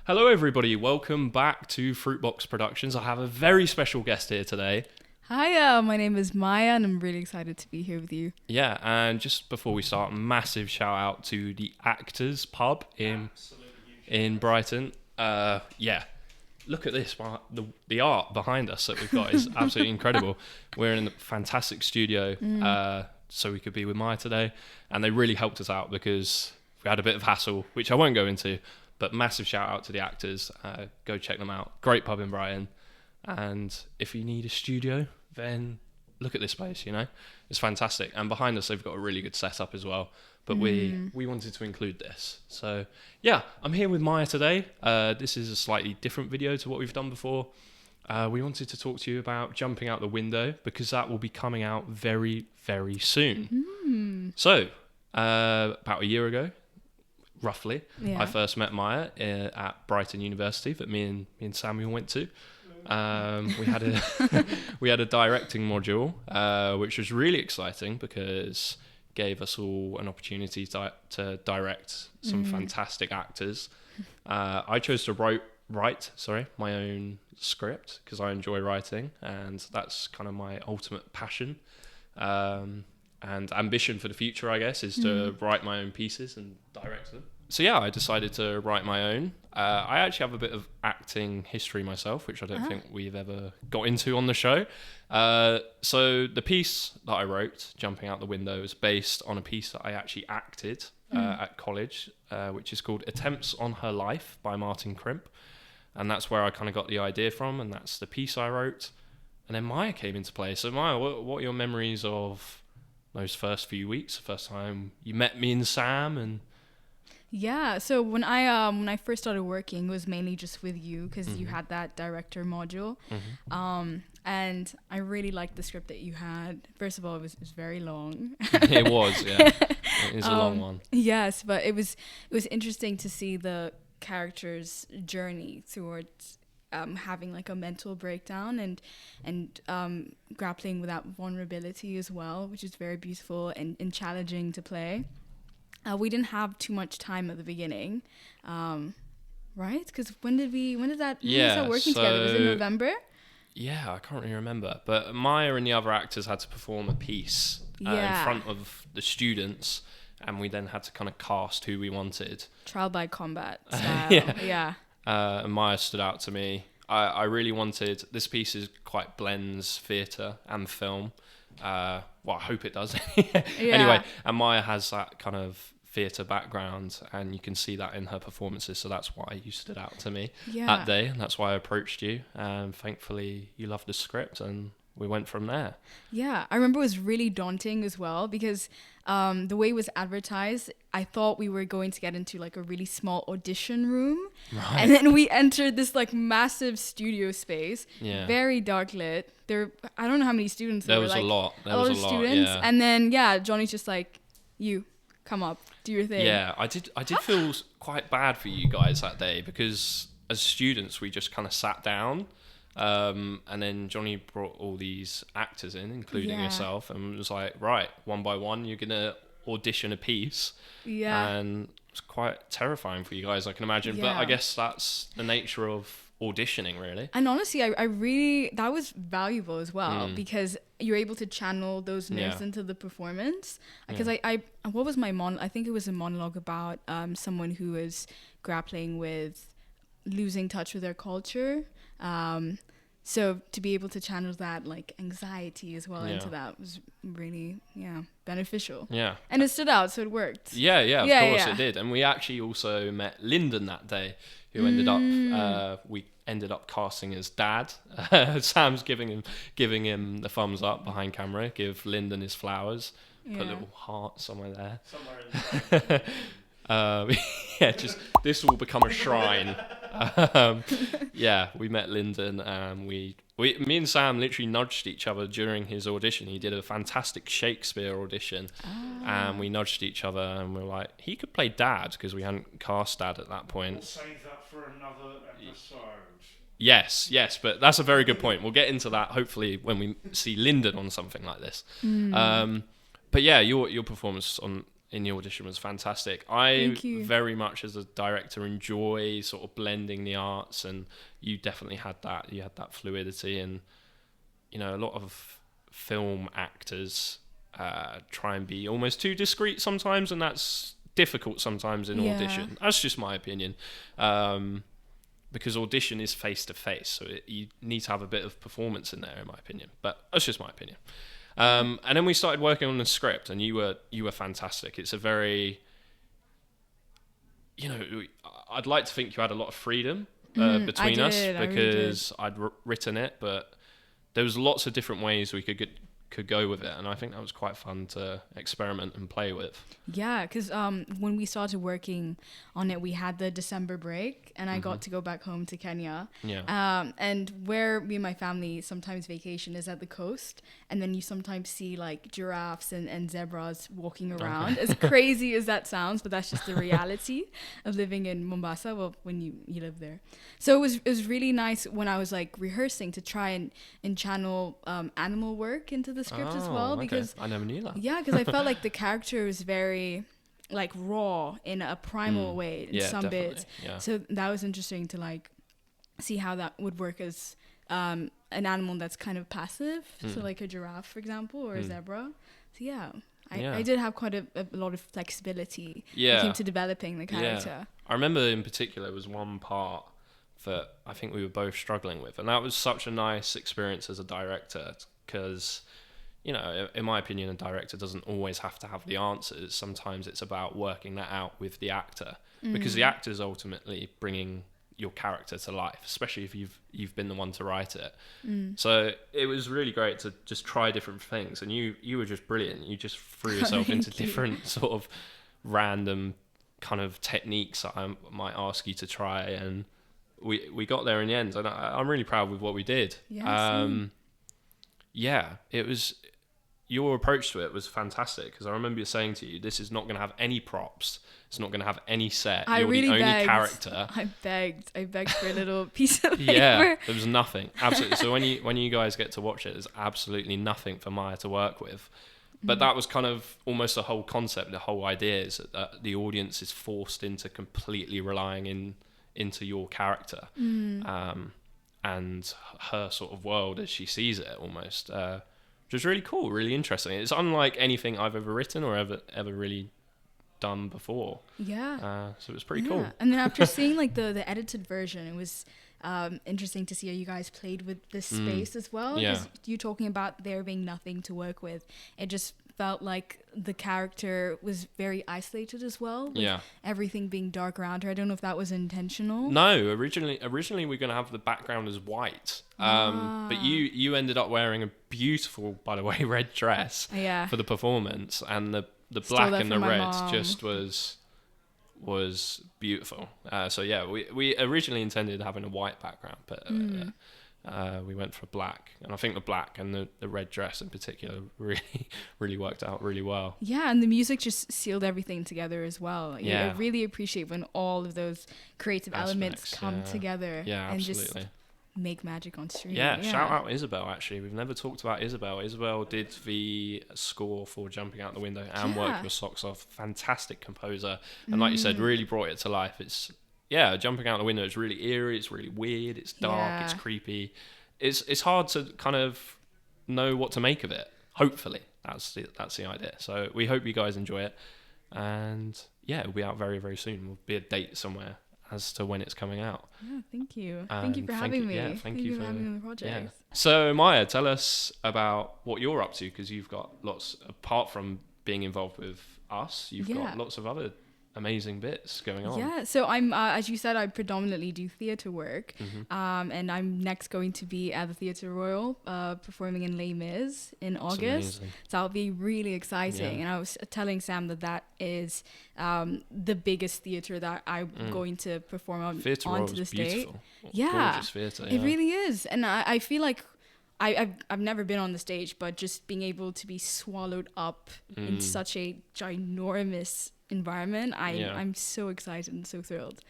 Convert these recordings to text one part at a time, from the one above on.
Hello everybody, welcome back to Fruitbox Productions. I have a very special guest here today. Hi, my name is Maya and I'm really excited to be here with you. Yeah, and just before we start, massive shout out to the Actors Pub in Brighton. Look at this, the art behind us that we've got is absolutely incredible. We're in a fantastic studio, so we could be with Maya today, and they really helped us out because we had a bit of hassle, which I won't go into. But massive shout out to the Actors. Go check them out. Great pub in Brighton. And if you need a studio, then look at this place, It's fantastic. And behind us, they've got a really good setup as well. But we wanted to include this. So, yeah, I'm here with Maya today. This is a slightly different video to what we've done before. We wanted to talk to you about jumping out the window because that will be coming out very, very soon. So, about a year ago, roughly, I first met Maya at Brighton University that me and Samuel went to. We had a directing module, which was really exciting because it gave us all an opportunity to direct some fantastic actors. I chose to write my own script because I enjoy writing, and that's kind of my ultimate passion. And ambition for the future, I guess, is to write my own pieces and direct them. So yeah, I decided to write my own. I actually have a bit of acting history myself, which I don't think we've ever got into on the show. So the piece that I wrote, Jumping Out the Window, is based on a piece that I actually acted at college, which is called Attempts on Her Life by Martin Crimp. And that's where I kind of got the idea from, and that's the piece I wrote. And then Maya came into play. So Maya, what are your memories of those first few weeks, the first time you met me and Sam? And Yeah, so when I first started working, it was mainly just with you because you had that director module. And I really liked the script that you had. First of all, it was very long. It was, yeah. It is a long one. Yes, but it was interesting to see the character's journey towards having like a mental breakdown and grappling with that vulnerability as well, which is very beautiful and challenging to play. We didn't have too much time at the beginning, right? Because when did we start working together? Was it November? Yeah, I can't really remember. But Maya and the other actors had to perform a piece in front of the students, and we then had to kind of cast who we wanted. Trial by combat style. Yeah. And Maya stood out to me. I really wanted... This piece quite blends theatre and film. I hope it does. Anyway, and Maya has that kind of theatre background, and you can see that in her performances, so that's why you stood out to me that day, and that's why I approached you, and thankfully you loved the script, and we went from there. Yeah, I remember it was really daunting as well, because the way it was advertised, I thought we were going to get into like a really small audition room, right. And then we entered this like massive studio space, very dark lit. I don't know how many students there were. There was a lot of students, and then Johnny's just like, you come up, do your thing. Yeah, I did feel quite bad for you guys that day because as students we just kind of sat down, and then Johnny brought all these actors in, including yourself, and was like, right, one by one you're gonna audition a piece. And it's quite terrifying for you guys, I can imagine, but I guess that's the nature of auditioning, really. And honestly, I really, that was valuable as well, because you're able to channel those nerves into the performance. Because I what was my I think it was a monologue about someone who was grappling with losing touch with their culture. So to be able to channel that like anxiety as well into that was really beneficial. Yeah. And it stood out, so it worked. Yeah, of course it did. And we actually also met Lyndon that day, who ended up we ended up casting as Dad. Sam's giving him the thumbs up behind camera. Give Lyndon his flowers. Put a little heart somewhere there. Somewhere in the just this will become a shrine. We met Lyndon, and me and Sam literally nudged each other during his audition. He did a fantastic Shakespeare audition, and we nudged each other, and we were like, he could play Dad, because we hadn't cast Dad at that point. We'll save that for another episode. Yes, but that's a very good point. We'll get into that hopefully when we see Lyndon on something like this. But yeah, your performance on in the audition was fantastic. I very much, as a director, enjoy sort of blending the arts, and you definitely had that. You had that fluidity, and you know, a lot of film actors try and be almost too discreet sometimes, and that's difficult sometimes in audition. That's just my opinion. Because audition is face to face, so you need to have a bit of performance in there, in my opinion. But that's just my opinion. And then we started working on the script, and you were fantastic. It's a very, you know, I'd like to think you had a lot of freedom between us, because I'd written it, but there was lots of different ways we could go with it, and I think that was quite fun to experiment and play with. Yeah, because when we started working on it, we had the December break, and I got to go back home to Kenya. Yeah. And where me and my family sometimes vacation is at the coast, and then you sometimes see like giraffes and zebras walking around. As crazy as that sounds, but that's just the reality of living in Mombasa. Well, when you live there, so it was really nice when I was like rehearsing to try and channel animal work into the script as well, because I never knew that. Yeah, because I felt like the character was very like raw in a primal way in some bits. Yeah. So that was interesting to like see how that would work as an animal that's kind of passive, so like a giraffe, for example, or a zebra. So I did have quite a lot of flexibility when it came to developing the character. Yeah. I remember in particular there was one part that I think we were both struggling with, and that was such a nice experience as a director, because, you know, in my opinion, a director doesn't always have to have the answers. Sometimes it's about working that out with the actor, because the actor is ultimately bringing your character to life, especially if you've been the one to write it. So it was really great to just try different things, and you were just brilliant. You just threw yourself into different sort of random kind of techniques that I might ask you to try, and we got there in the end, and I'm really proud with what we did. It was, your approach to it was fantastic, because I remember you saying to you, this is not going to have any props, it's not going to have any set, you're the only character. I begged for a little piece of paper. There was nothing, absolutely. So when you guys get to watch it, there's absolutely nothing for Maya to work with. But that was kind of almost the whole concept, the whole idea is that the audience is forced into completely relying into your character, and her sort of world as she sees it, almost, which was really cool, really interesting. It's unlike anything I've ever written or ever really done before. So it was pretty cool. And then after seeing like the edited version, it was interesting to see how you guys played with this space as well. Because you talking about there being nothing to work with, it just felt like the character was very isolated as well, with everything being dark around her. I don't know if that was intentional. No, originally we were going to have the background as white, but you ended up wearing a beautiful, by the way, red dress for the performance, and the black and the red just was beautiful. We originally intended having a white background, but we went for black, and I think the black and the red dress in particular really worked out really well. Yeah, and the music just sealed everything together as well. I really appreciate when all of those creative elements come together and just make magic on screen. Shout out Isabel, actually. We've never talked about Isabel. Isabel did the score for Jumping Out the Window and Work Your Socks Off. Fantastic composer, and like you said, really brought it to life. It's Jumping Out the Window is really eerie, it's really weird, it's dark, it's creepy. It's hard to kind of know what to make of it. Hopefully, that's the idea. So we hope you guys enjoy it, and it'll be out very, very soon. Will be a date somewhere as to when it's coming out. Thank you. Thank you for having me. Thank you for having me on the project. So Maya, tell us about what you're up to, because you've got lots, apart from being involved with us, you've got lots of other amazing bits going on. So I'm as you said, I predominantly do theatre work, and I'm next going to be at the Theatre Royal performing in Les Mis in August. So that'll be really exciting, and I was telling Sam that is the biggest theatre that I'm going to perform onto the stage. Gorgeous theatre, it really is, and I feel like I've never been on the stage, but just being able to be swallowed up in such a ginormous environment, I'm so excited and so thrilled.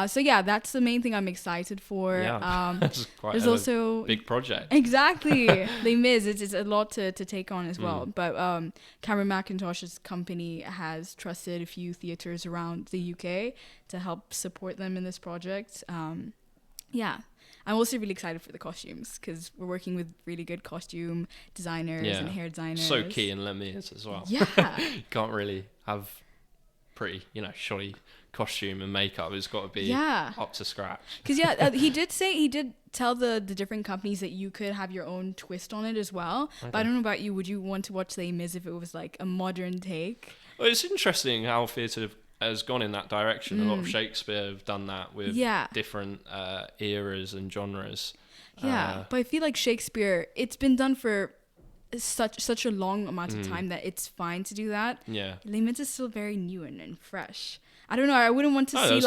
So yeah, that's the main thing I'm excited for. That's quite there's also big project. Exactly. Les Mis, it's a lot to take on as well. But Cameron McIntosh's company has trusted a few theaters around the UK to help support them in this project. I'm also really excited for the costumes because we're working with really good costume designers and hair designers. So key in Les Mis as well. Yeah. You can't really have pretty, shoddy costume and makeup. It's got to be up to scratch. Because he did tell the different companies that you could have your own twist on it as well. Okay. But I don't know about you. Would you want to watch Les Mis if it was like a modern take? Well, it's interesting how theatre has gone in that direction. A lot of Shakespeare have done that with different eras and genres. But I feel like Shakespeare, it's been done for such a long amount of time that it's fine to do that. Yeah. Les Mis is still very new and fresh. I don't know. I wouldn't want to see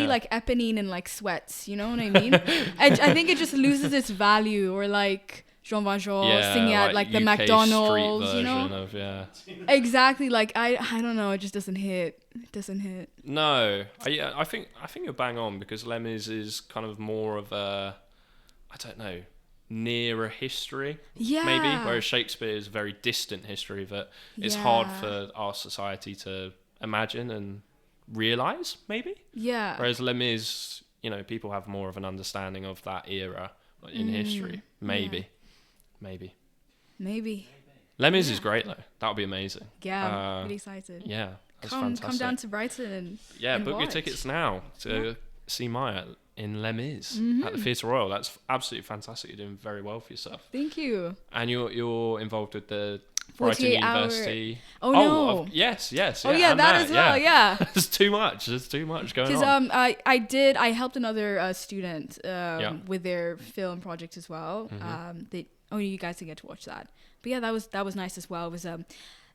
like Eponine in like sweats. You know what I mean? I think it just loses its value. Or like Jean Valjean singing at like the UK McDonald's, Exactly. Like I don't know. It just doesn't hit. It doesn't hit. No. I think you're bang on because Les Mis is kind of more of a, I don't know, nearer history. Maybe. Whereas Shakespeare is a very distant history that it's hard for our society to imagine and realize. Maybe. Yeah. Whereas Les Mis, people have more of an understanding of that era in history. Maybe. Les Mis is great though. That would be amazing. Yeah, I'm really excited. Yeah, that's come fantastic. Down to Brighton and book your tickets now to see Maya in Les Mis at the Theatre Royal. That's absolutely fantastic. You're doing very well for yourself. Thank you. And you're involved with the Brighton University. Yes. Oh yeah, that as well. Yeah. There's too much going on. Because I helped another student with their film project as well. You guys didn't get to watch that. But yeah, that was nice as well. It was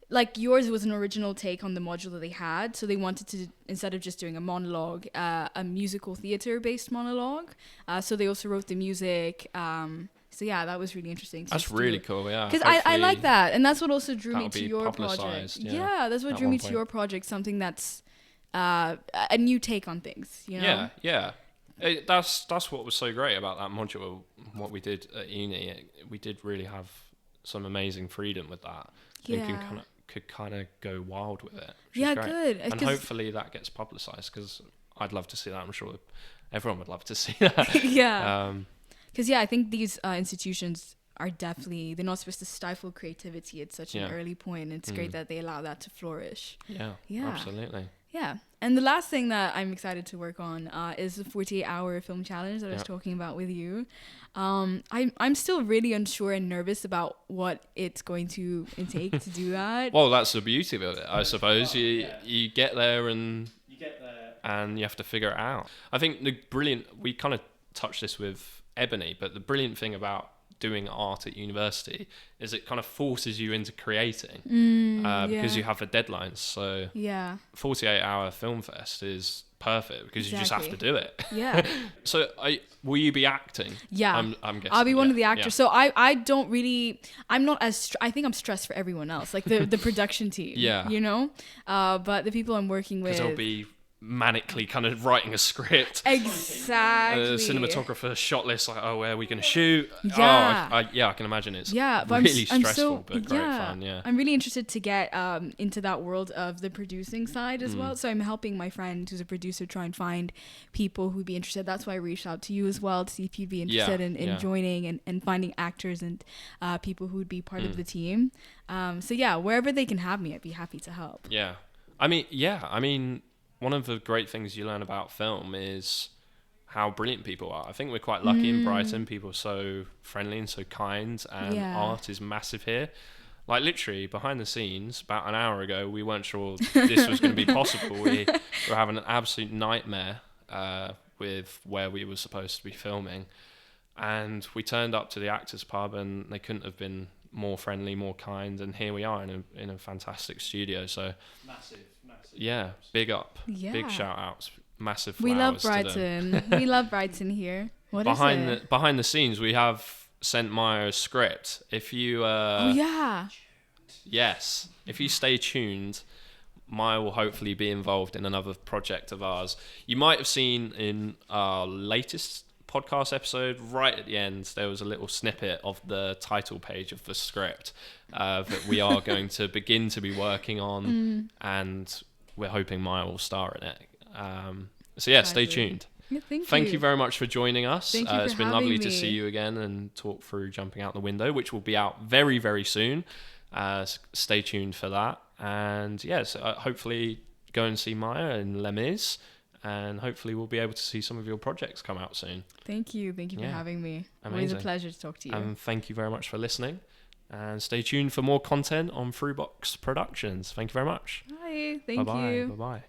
like yours was an original take on the module that they had. So they wanted to, instead of just doing a monologue, a musical theater based monologue. So they also wrote the music. So yeah, that was really interesting. That's really cool, yeah. Because I like that. And that's what also drew me to your project. Yeah, that's what drew me to your project. Something that's a new take on things, Yeah. That's what was so great about that module. What we did at uni, we did really have some amazing freedom with that. So you could kind of go wild with it. Yeah, good. And hopefully that gets publicised because I'd love to see that. I'm sure everyone would love to see that. Yeah. Because I think these institutions are definitely, they're not supposed to stifle creativity at such an early point. And it's great that they allow that to flourish. Yeah, absolutely. Yeah. And the last thing that I'm excited to work on is the 48-hour film challenge that I was talking about with you. I'm still really unsure and nervous about what it's going to take to do that. Well, that's the beauty of it, I suppose. You get there and you have to figure it out. I think we kind of touched this with Ebony, but the brilliant thing about doing art at university is it kind of forces you into creating because you have the deadlines. So 48-hour film fest is perfect because you just have to do it. Yeah. So will you be acting? Yeah. I'm guessing. I'll be one of the actors. Yeah. So I don't really, I'm not as, I think I'm stressed for everyone else, like the production team. Yeah. But the people I'm working with. Because they'll be manically kind of writing a script. Exactly. The cinematographer shot list, like, where are we going to shoot? Yeah. I can imagine it's but really stressful, but great fun. Yeah. I'm really interested to get into that world of the producing side as well. So I'm helping my friend who's a producer try and find people who'd be interested. That's why I reached out to you as well to see if you'd be interested in joining and finding actors and people who'd be part of the team. So wherever they can have me, I'd be happy to help. Yeah. I mean, one of the great things you learn about film is how brilliant people are. I think we're quite lucky in Brighton. People are so friendly and so kind, and art is massive here. Like literally behind the scenes, about an hour ago, we weren't sure this was going to be possible. We were having an absolute nightmare with where we were supposed to be filming. And we turned up to the Actors Pub and they couldn't have been more friendly, more kind. And here we are in a fantastic studio. So massive. Yeah, big up. Yeah. Big shout outs. Massive flowers. We love Brighton. We love Brighton here. What is it? Behind the scenes, we have sent Maya a script. If you Oh yeah. yes, if you stay tuned, Maya will hopefully be involved in another project of ours. You might have seen in our latest podcast episode, right at the end, there was a little snippet of the title page of the script that we are going to begin to be working on, and we're hoping Maya will star in it. So yeah, stay tuned. Yeah, Thank you very much for joining us. Thank you for it's been having lovely to me. see you again and talk through Jumping Out the Window, which will be out very, very soon. Stay tuned for that. And yes, hopefully go and see Maya in Les Mis, and hopefully we'll be able to see some of your projects come out soon. Thank you for having me. Amazing. Always a pleasure to talk to you. And thank you very much for listening, and stay tuned for more content on Throughbox Productions. Thank you very much. Bye. Thank Bye-bye. you. Bye-bye.